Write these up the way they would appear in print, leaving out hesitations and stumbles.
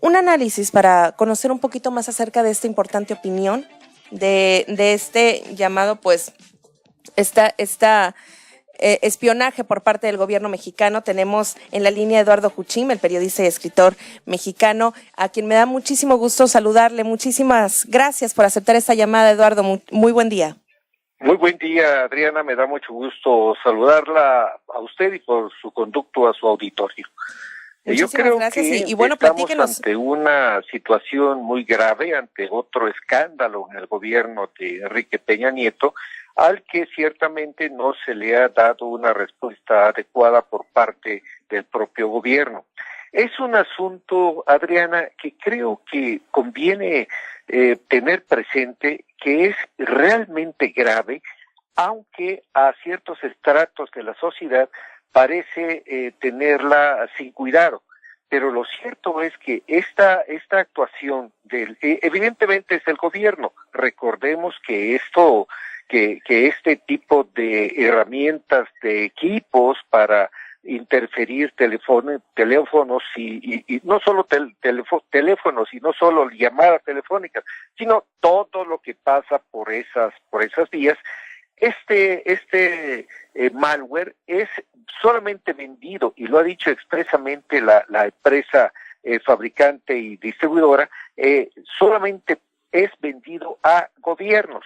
un análisis para conocer un poquito más acerca de esta importante opinión, de este llamado, pues, esta espionaje por parte del gobierno mexicano. Tenemos en la línea a Eduardo Juchim, el periodista y escritor mexicano, a quien me da muchísimo gusto saludarle. Muchísimas gracias por aceptar esta llamada, Eduardo. Muy buen día. Muy buen día, Adriana. Me da mucho gusto saludarla a usted y por su conducto a su auditorio. Yo creo gracias. que bueno, estamos ante una situación muy grave, ante otro escándalo en el gobierno de Enrique Peña Nieto, al que ciertamente no se le ha dado una respuesta adecuada por parte del propio gobierno. Es un asunto, Adriana, que creo que conviene tener presente, que es realmente grave, aunque a ciertos estratos de la sociedad parece tenerla sin cuidado. Pero lo cierto es que esta actuación evidentemente es del gobierno. Recordemos que este tipo de herramientas, de equipos para interferir teléfonos y no solo teléfonos y no solo llamadas telefónicas, sino todo lo que pasa por esas vías. Este malware es solamente vendido, y lo ha dicho expresamente la empresa fabricante y distribuidora, solamente es vendido a gobiernos.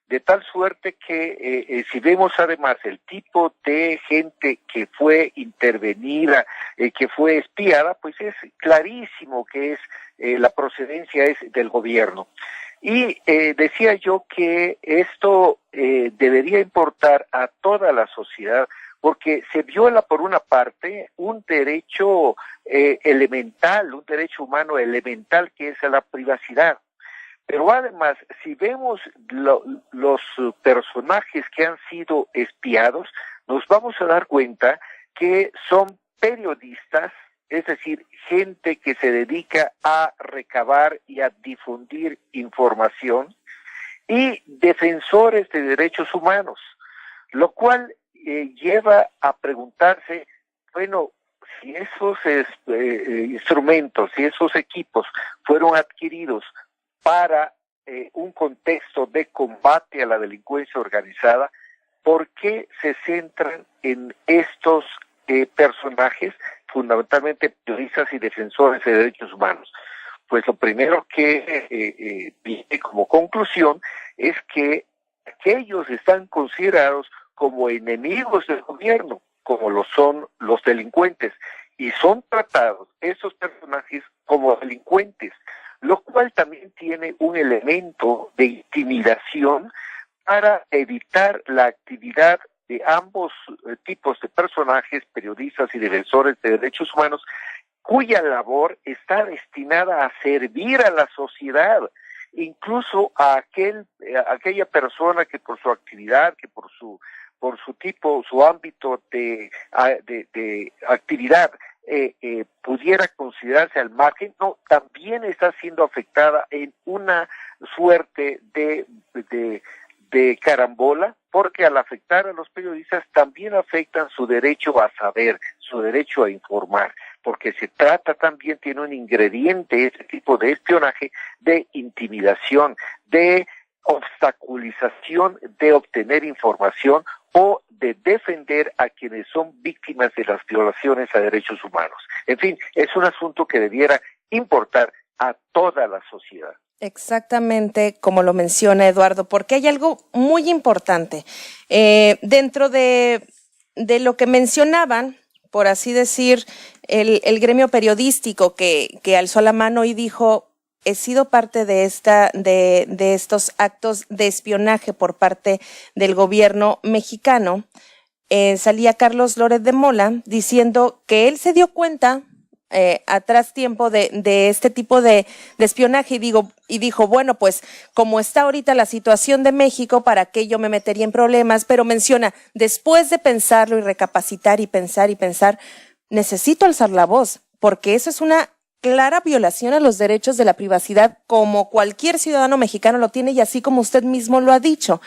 De tal suerte que si vemos además el tipo de gente que fue intervenida, que fue espiada, pues es clarísimo que la procedencia es del gobierno. Y decía yo que esto debería importar a toda la sociedad, porque se viola por una parte un derecho elemental, un derecho humano elemental, que es la privacidad. Pero además, si vemos los personajes que han sido espiados, nos vamos a dar cuenta que son periodistas, es decir, gente que se dedica a recabar y a difundir información, y defensores de derechos humanos, lo cual lleva a preguntarse, bueno, si esos instrumentos, si esos equipos fueron adquiridos para un contexto de combate a la delincuencia organizada, ¿por qué se centran en estos personajes, fundamentalmente periodistas y defensores de derechos humanos? Pues lo primero que viene como conclusión es que aquellos están considerados como enemigos del gobierno, como lo son los delincuentes, y son tratados esos personajes como delincuentes, lo cual también tiene un elemento de intimidación para evitar la actividad de ambos tipos de personajes, periodistas y defensores de derechos humanos, cuya labor está destinada a servir a la sociedad, incluso a aquella persona que por su actividad, que por su ámbito de actividad pudiera considerarse al margen, no, también está siendo afectada en una suerte de carambola, porque al afectar a los periodistas también afectan su derecho a saber, su derecho a informar, porque se trata también, tiene un ingrediente, este tipo de espionaje, de intimidación, de obstaculización de obtener información o de defender a quienes son víctimas de las violaciones a derechos humanos. En fin, es un asunto que debiera importar a toda la sociedad. Exactamente como lo menciona Eduardo, porque hay algo muy importante. Dentro de lo que mencionaban, por así decir, el gremio periodístico que alzó la mano y dijo: he sido parte de estos actos de espionaje por parte del gobierno mexicano. Salía Carlos Loret de Mola diciendo que él se dio cuenta atrás tiempo de este tipo de espionaje y dijo, bueno, pues como está ahorita la situación de México, ¿para qué yo me metería en problemas? Pero menciona, después de pensarlo y recapacitar y pensar, necesito alzar la voz, porque eso es una clara violación a los derechos de la privacidad, como cualquier ciudadano mexicano lo tiene, y así como usted mismo lo ha dicho.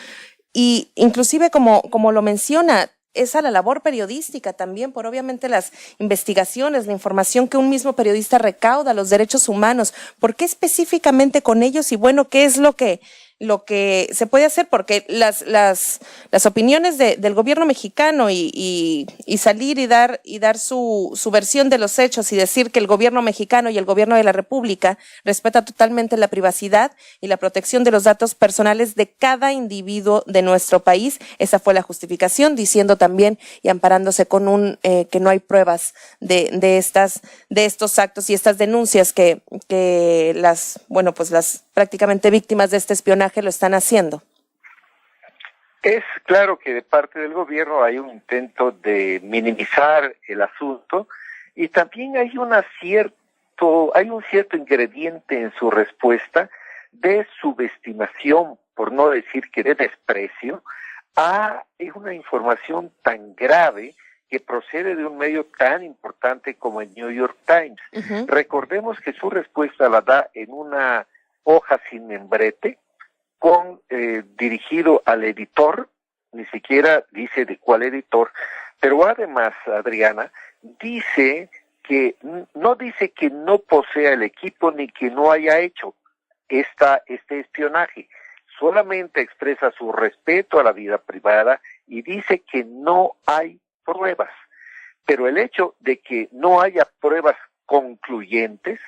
Y inclusive como lo menciona, es a la labor periodística también, por obviamente las investigaciones, la información que un mismo periodista recauda, los derechos humanos. ¿Por qué específicamente con ellos? Y bueno, ¿qué es lo que se puede hacer? Porque las opiniones del gobierno mexicano y salir y dar su versión de los hechos y decir que el gobierno mexicano y el gobierno de la República respeta totalmente la privacidad y la protección de los datos personales de cada individuo de nuestro país. Esa fue la justificación, diciendo también y amparándose con que no hay pruebas de estos actos y estas denuncias que las prácticamente víctimas de este espionaje lo están haciendo. Es claro que de parte del gobierno hay un intento de minimizar el asunto y también hay un cierto ingrediente en su respuesta de subestimación, por no decir que de desprecio, a una información tan grave que procede de un medio tan importante como el New York Times. Uh-huh. Recordemos que su respuesta la da en una hoja sin membrete, dirigido al editor, ni siquiera dice de cuál editor, pero además, Adriana, no dice que no posea el equipo ni que no haya hecho este espionaje, solamente expresa su respeto a la vida privada y dice que no hay pruebas, pero el hecho de que no haya pruebas concluyentes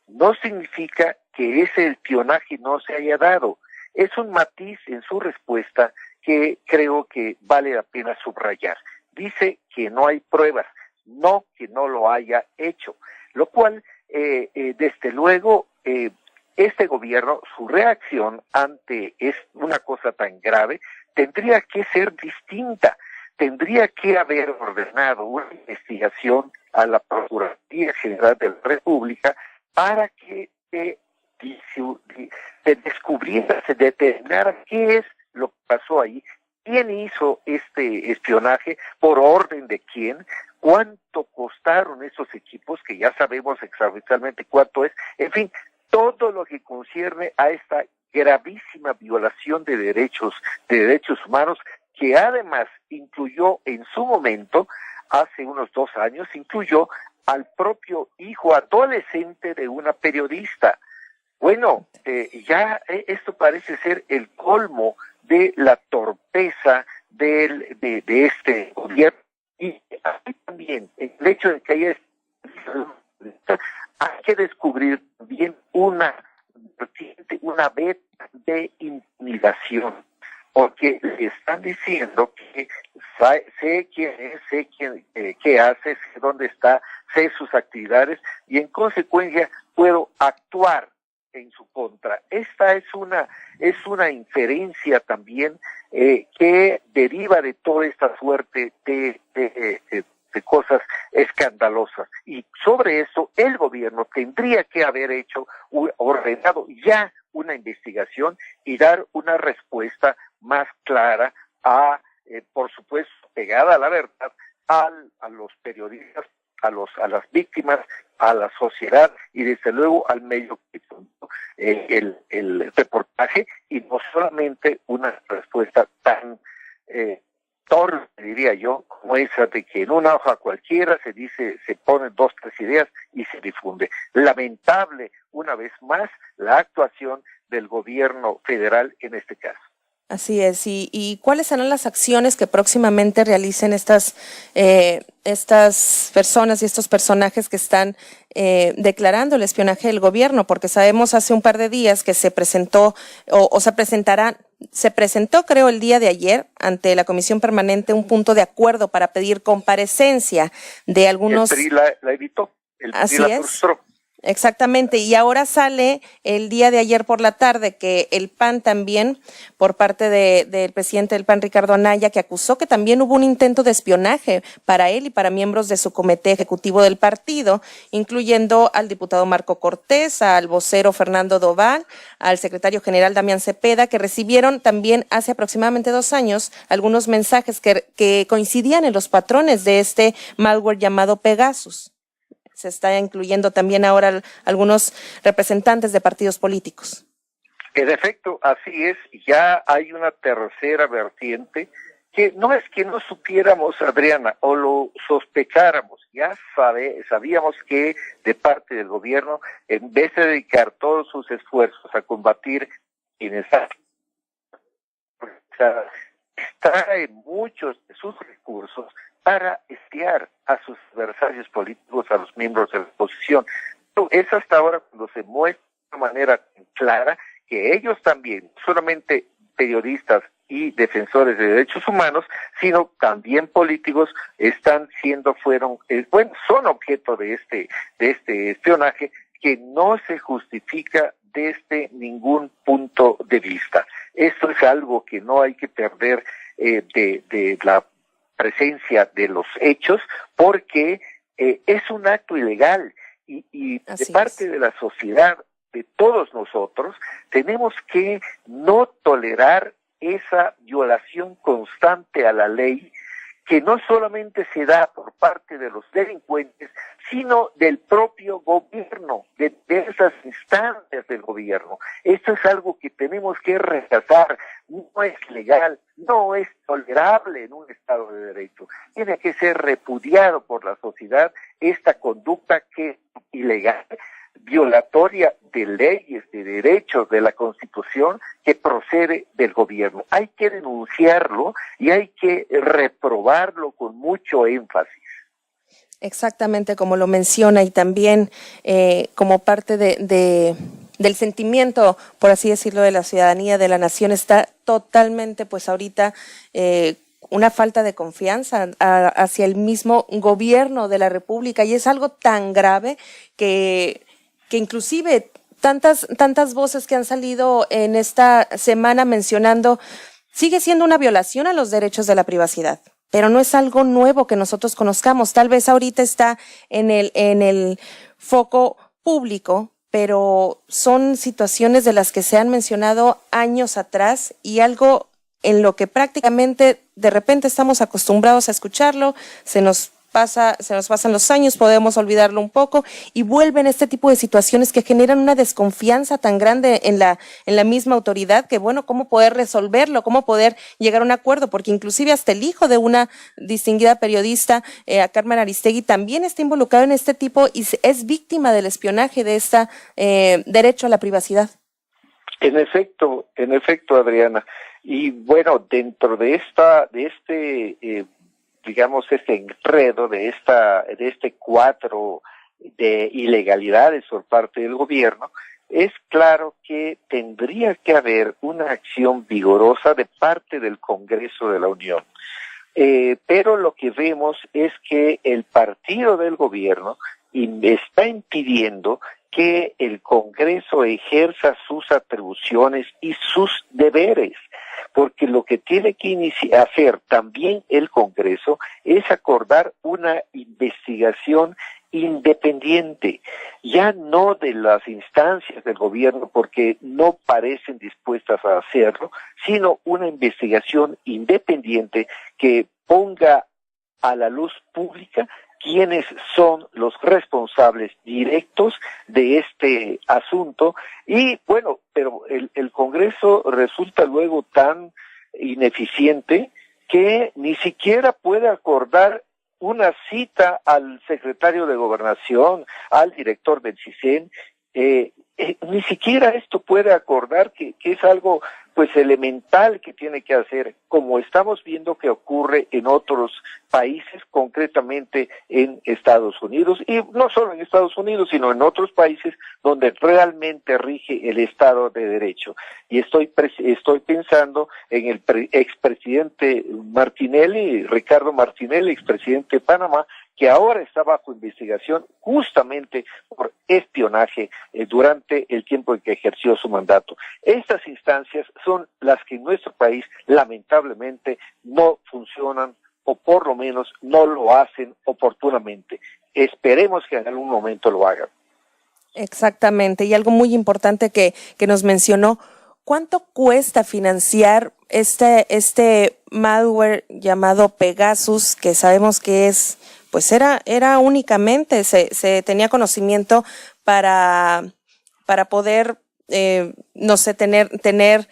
no significa que ese espionaje no se haya dado. Es un matiz en su respuesta que creo que vale la pena subrayar. Dice que no hay pruebas, no que no lo haya hecho, lo cual, desde luego, este gobierno, su reacción ante una cosa tan grave, tendría que ser distinta. Tendría que haber ordenado una investigación a la Procuraduría General de la República para que se descubriera, se determinara qué es lo que pasó ahí, quién hizo este espionaje, por orden de quién, cuánto costaron esos equipos, que ya sabemos exactamente cuánto es, en fin, todo lo que concierne a esta gravísima violación de derechos humanos, que además incluyó en su momento, hace unos 2 años, incluyó al propio hijo adolescente de una periodista. Bueno, ya esto parece ser el colmo de la torpeza de este gobierno. Y también el hecho de que hay que descubrir bien una beta de intimidación, porque le están diciendo que sé quién es, sé qué hace, sé dónde está, sé sus actividades y en consecuencia puedo actuar en su contra. Esta es una inferencia también que deriva de toda esta suerte de cosas escandalosas. Y sobre eso el gobierno tendría que haber ordenado ya una investigación y dar una respuesta más clara por supuesto, pegada a la verdad, a los periodistas, a las víctimas, a la sociedad y desde luego al medio que el reportaje, y no solamente una respuesta tan torpe, diría yo, como esa de que en una hoja cualquiera se ponen 2, 3 ideas y se difunde. Lamentable, una vez más, la actuación del gobierno federal en este caso. Así es. ¿Y cuáles serán las acciones que próximamente realicen estas personas y estos personajes que están declarando el espionaje del gobierno? Porque sabemos hace un par de días que se presentó se presentó, creo, el día de ayer ante la Comisión Permanente un punto de acuerdo para pedir comparecencia de algunos. El PRI la evitó, el PRI la frustró. Exactamente, y ahora sale el día de ayer por la tarde que el PAN también, por parte del presidente del PAN, Ricardo Anaya, que acusó que también hubo un intento de espionaje para él y para miembros de su comité ejecutivo del partido, incluyendo al diputado Marco Cortés, al vocero Fernando Doval, al secretario general Damián Cepeda, que recibieron también hace aproximadamente 2 años algunos mensajes que coincidían en los patrones de este malware llamado Pegasus. Se está incluyendo también ahora algunos representantes de partidos políticos. En efecto, así es. Ya hay una tercera vertiente que no es que no supiéramos, Adriana, o lo sospecháramos, ya sabíamos que de parte del gobierno, en vez de dedicar todos sus esfuerzos a combatir quienes extrae muchos de sus recursos para espiar a sus adversarios políticos, a los miembros de la oposición. Es hasta ahora cuando se muestra de manera clara que ellos también, no solamente periodistas y defensores de derechos humanos, sino también políticos, son objeto de este espionaje que no se justifica desde ningún punto de vista. Esto es algo que no hay que perder de la presencia de los hechos, porque es un acto ilegal y de parte de la sociedad, de todos nosotros, tenemos que no tolerar esa violación constante a la ley, que no solamente se da por parte de los delincuentes, sino del propio gobierno, de esas instancias del gobierno. Esto es algo que tenemos que rechazar. No es legal, no es tolerable en un Estado de Derecho. Tiene que ser repudiado por la sociedad esta conducta que es ilegal, violatoria de leyes, de derechos, de la Constitución, que procede del gobierno. Hay que denunciarlo y hay que reprobarlo con mucho énfasis. Exactamente como lo menciona, y también como parte del sentimiento, por así decirlo, de la ciudadanía, de la nación, está totalmente, pues ahorita, una falta de confianza hacia el mismo gobierno de la República, y es algo tan grave que inclusive tantas voces que han salido en esta semana mencionando, sigue siendo una violación a los derechos de la privacidad, pero no es algo nuevo que nosotros conozcamos. Tal vez ahorita está en el foco público, pero son situaciones de las que se han mencionado años atrás, y algo en lo que prácticamente de repente estamos acostumbrados a escucharlo, se nos pasan los años, podemos olvidarlo un poco, y vuelven este tipo de situaciones que generan una desconfianza tan grande en la misma autoridad, que bueno, cómo poder resolverlo, cómo poder llegar a un acuerdo, porque inclusive hasta el hijo de una distinguida periodista, a Carmen Aristegui, también está involucrado en este tipo y es víctima del espionaje de esta derecho a la privacidad. En efecto, Adriana. Y bueno, dentro de este enredo, de este cuadro de ilegalidades por parte del gobierno, es claro que tendría que haber una acción vigorosa de parte del Congreso de la Unión. Pero lo que vemos es que el partido del gobierno está impidiendo que el Congreso ejerza sus atribuciones y sus deberes, porque lo que tiene que hacer también el Congreso es acordar una investigación independiente, ya no de las instancias del gobierno, porque no parecen dispuestas a hacerlo, sino una investigación independiente que ponga a la luz pública quiénes son los responsables directos de este asunto. Y bueno, pero el Congreso resulta luego tan ineficiente que ni siquiera puede acordar una cita al secretario de Gobernación, al director del CISEN, ni siquiera esto puede acordar, que es algo pues elemental que tiene que hacer, como estamos viendo que ocurre en otros países, concretamente en Estados Unidos, y no solo en Estados Unidos, sino en otros países donde realmente rige el Estado de Derecho. Y estoy pensando en el expresidente Martinelli, Ricardo Martinelli, expresidente de Panamá, que ahora está bajo investigación justamente por espionaje durante el tiempo en que ejerció su mandato. Estas instancias son las que en nuestro país lamentablemente no funcionan, o por lo menos no lo hacen oportunamente. Esperemos que en algún momento lo hagan. Exactamente, y algo muy importante que nos mencionó, ¿cuánto cuesta financiar este malware llamado Pegasus, que sabemos que pues era únicamente, se tenía conocimiento para poder no sé, tener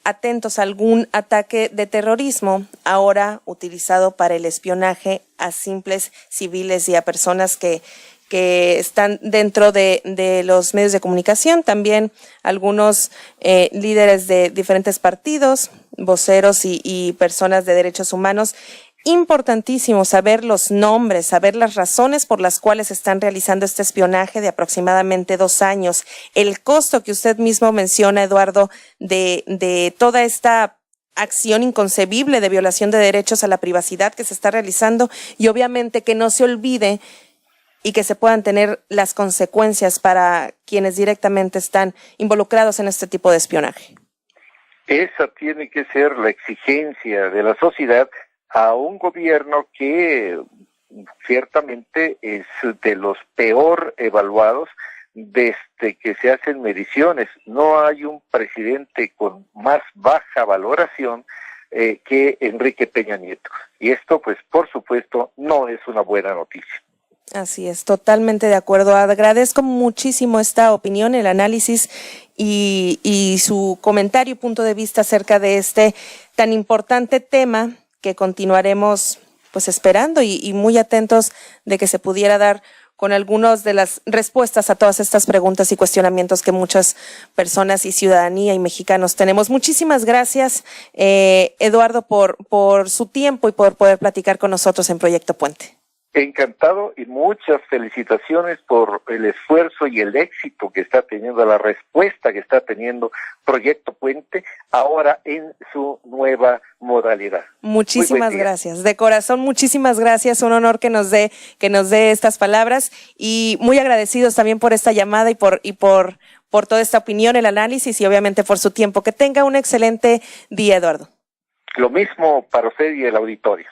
atentos a algún ataque de terrorismo, ahora utilizado para el espionaje a simples civiles y a personas que están dentro de los medios de comunicación, también algunos líderes de diferentes partidos, voceros y personas de derechos humanos. Importantísimo saber los nombres, saber las razones por las cuales están realizando este espionaje de aproximadamente 2 años, el costo que usted mismo menciona, Eduardo, de toda esta acción inconcebible de violación de derechos a la privacidad que se está realizando, y obviamente que no se olvide y que se puedan tener las consecuencias para quienes directamente están involucrados en este tipo de espionaje. Esa tiene que ser la exigencia de la sociedad a un gobierno que ciertamente es de los peor evaluados desde que se hacen mediciones. No hay un presidente con más baja valoración que Enrique Peña Nieto. Y esto, pues, por supuesto, no es una buena noticia. Así es, totalmente de acuerdo. Agradezco muchísimo esta opinión, el análisis y su comentario y punto de vista acerca de este tan importante tema que continuaremos pues esperando y muy atentos de que se pudiera dar con algunas de las respuestas a todas estas preguntas y cuestionamientos que muchas personas y ciudadanía y mexicanos tenemos. Muchísimas gracias, Eduardo, por su tiempo y por poder platicar con nosotros en Proyecto Puente. Encantado y muchas felicitaciones por el esfuerzo y el éxito que está teniendo, la respuesta que está teniendo Proyecto Puente ahora en su nueva modalidad. Muchísimas gracias, de corazón, muchísimas gracias, un honor que nos dé estas palabras y muy agradecidos también por esta llamada y por toda esta opinión, el análisis y obviamente por su tiempo. Que tenga un excelente día, Eduardo. Lo mismo para usted y el auditorio.